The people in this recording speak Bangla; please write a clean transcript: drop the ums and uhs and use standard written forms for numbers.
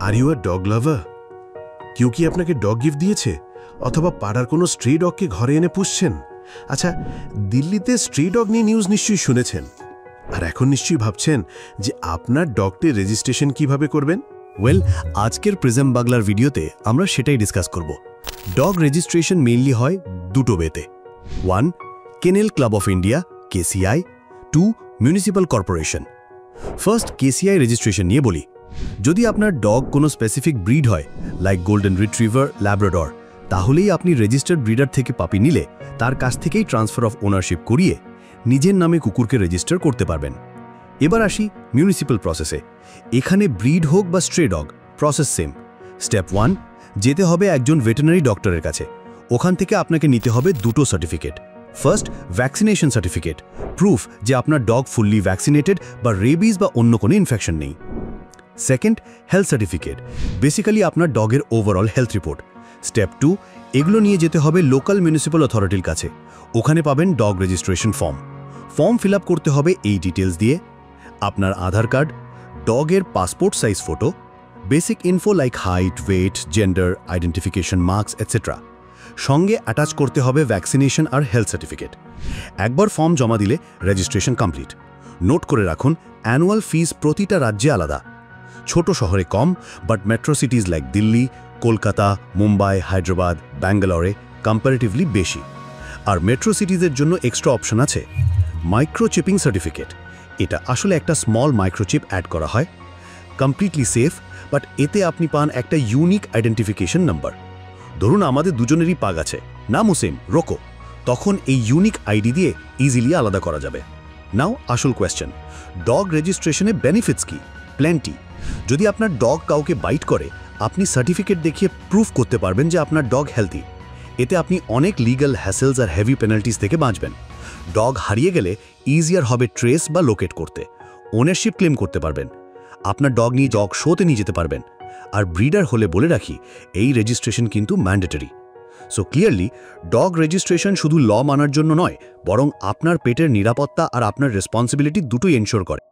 আর ইউ আ ডগ লাভার? কেউ কি আপনাকে ডগ গিফট দিয়েছে, অথবা পাড়ার কোনো স্ট্রে ডগকে ঘরে এনে পুষছেন? আচ্ছা, দিল্লিতে স্ট্রে ডগ নিয়ে নিউজ নিশ্চয়ই শুনেছেন, আর এখন নিশ্চয়ই ভাবছেন যে আপনার ডগটির রেজিস্ট্রেশন কিভাবে করবেন। আজকের প্রিজম বাংলার ভিডিওতে আমরা সেটাই ডিসকাস করব। ডগ রেজিস্ট্রেশন মেইনলি হয় দুটো ওয়েতে। 1. Kennel club of India KCI, 2. Municipal corporation. First KCI registration নিয়ে বলি। যদি আপনার ডগ কোনো স্পেসিফিক ব্রিড হয়, লাইক গোল্ডেন রিট্রিভার, ল্যাব্রাডর, তাহলেই আপনি রেজিস্টার্ড ব্রিডার থেকে পাপি নিলে তার কাছ থেকেই ট্রান্সফার অফ ওনারশিপ করিয়ে নিজের নামে কুকুরকে রেজিস্টার করতে পারবেন। এবার আসি মিউনিসিপ্যাল প্রসেসে। এখানে ব্রিড হোক বা স্ট্রে ডগ, প্রসেস সেম। স্টেপ 1, যেতে হবে একজন ভেটেরিনারি ডক্টরের কাছে। ওখান থেকে আপনাকে নিতে হবে দুটো certificate. First, vaccination certificate, proof যে আপনার ডগ ফুললি ভ্যাকসিনেটেড বা রেবিজ বা অন্য কোনো ইনফেকশন নেই। সেকেন্ড, হেলথ সার্টিফিকেট, বেসিক্যালি আপনার ডগের ওভারঅল হেলথ রিপোর্ট। স্টেপ 2, এগুলো নিয়ে যেতে হবে লোকাল মিউনিসিপ্যাল অথরিটির কাছে। ওখানে পাবেন dog registration form fill up করতে হবে এই ডিটেলস দিয়ে: আপনার আধার কার্ড, ডগের passport size photo, basic info like height, weight, gender, identification marks etcetera. সঙ্গে অ্যাটাচ করতে হবে ভ্যাকসিনেশন আর হেলথ সার্টিফিকেট। একবার ফর্ম জমা দিলে রেজিস্ট্রেশন কমপ্লিট। নোট করে রাখুন, অ্যানুয়াল ফিস প্রতিটা রাজ্যে আলাদা। ছোট শহরে কম, but metro cities like Delhi, Kolkata, Mumbai, Hyderabad, ব্যাঙ্গালোরে কম্পারেটিভলি বেশি। আর মেট্রো সিটিজের জন্য এক্সট্রা অপশন আছে মাইক্রোচিপিং সার্টিফিকেট। এটা আসলে একটা স্মল মাইক্রোচিপ অ্যাড করা হয়, কমপ্লিটলি সেফ, বাট এতে আপনি পান একটা ইউনিক আইডেন্টিফিকেশন নাম্বার। ধরুন আমাদের দুজনেরই পাগ আছে, নামও সেম, রোকো, তখন এই ইউনিক আইডি দিয়ে ইজিলি আলাদা করা যাবে। নাও আসল কোয়েশ্চেন, ডগ রেজিস্ট্রেশনে বেনিফিটস কি? প্ল্যান্টি। যদি আপনার ডগ কাউকে বাইট করে, আপনি সার্টিফিকেট দেখিয়ে প্রুফ করতে পারবেন যে আপনার ডগ হেলদি। এতে আপনি অনেক লিগ্যাল হ্যাসেলস আর হেভি পেনাল্টিস থেকে বাঁচবেন। ডগ হারিয়ে গেলে ইজিয়ার হবে ট্রেস বা লোকেট করতে। ওনারশিপ ক্লেম করতে পারবেন। আপনার ডগ নিয়ে ডগ শোতে নিয়ে যেতে পারবেন। আর ব্রিডার হলে বলে রাখি, এই রেজিস্ট্রেশন কিন্তু mandatory. So clearly, dog registration শুধু ল মানার জন্য নয়, বরং আপনার পেটের নিরাপত্তা আর আপনার রেসপন্সিবিলিটি দুটোই এনশোর করে।